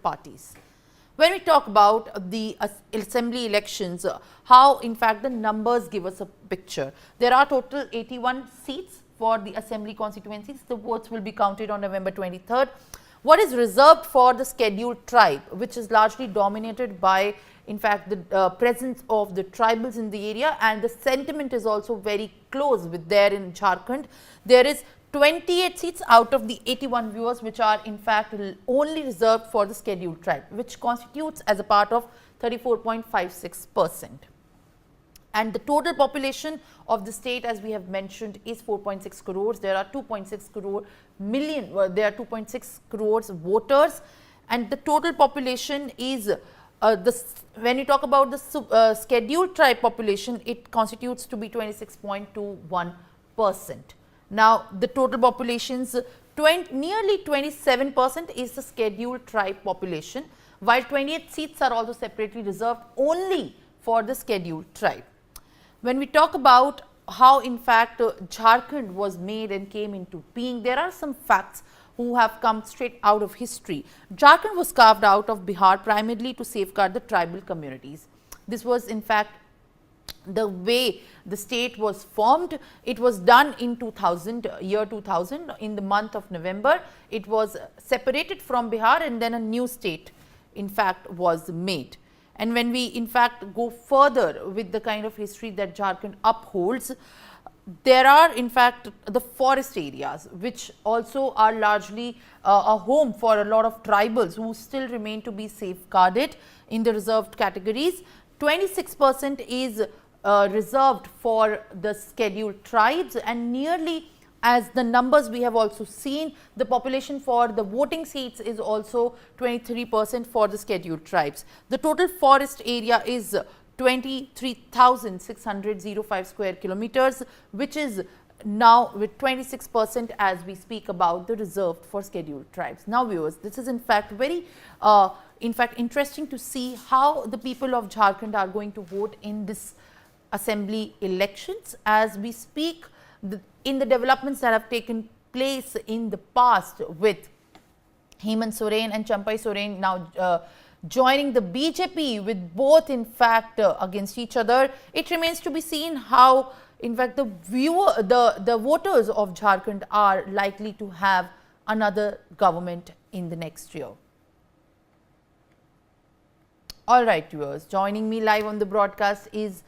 parties. When we talk about the assembly elections, how in fact the numbers give us a picture. There are total 81 seats for the assembly constituencies. The votes will be counted on November 23rd. What is reserved for the scheduled tribe, which is largely dominated by in fact the presence of the tribals in the area, and the sentiment is also very close with there in Jharkhand. There is 28 seats out of the 81 viewers which are in fact only reserved for the scheduled tribe, which constitutes as a part of 34.56%. And the total population of the state, as we have mentioned, is 4.6 crores. There are 2.6 crores voters, and the total population is when you talk about the scheduled tribe population, it constitutes to be 26.21%. Now, the total population's nearly 27% is the scheduled tribe population, while 28 seats are also separately reserved only for the scheduled tribe. When we talk about how in fact Jharkhand was made and came into being, there are some facts who have come straight out of history. Jharkhand was carved out of Bihar primarily to safeguard the tribal communities. This was in fact the way the state was formed. It was done in year 2000, in the month of November. It was separated from Bihar, and then a new state in fact was made. And when we in fact go further with the kind of history that Jharkhand upholds, there are in fact the forest areas which also are largely a home for a lot of tribals who still remain to be safeguarded in the reserved categories. 26% is reserved for the scheduled tribes, and nearly as the numbers we have also seen, the population for the voting seats is also 23% for the scheduled tribes. The total forest area is 23,605 square kilometers, which is now with 26% as we speak about the reserved for scheduled tribes. Now viewers, this is in fact very interesting to see how the people of Jharkhand are going to vote in this assembly elections. As we speak, in the developments that have taken place in the past with Hemant Soren and Champai Soren now joining the BJP with both in fact against each other, it remains to be seen how in fact the voters of Jharkhand are likely to have another government in the next year. All right viewers, joining me live on the broadcast is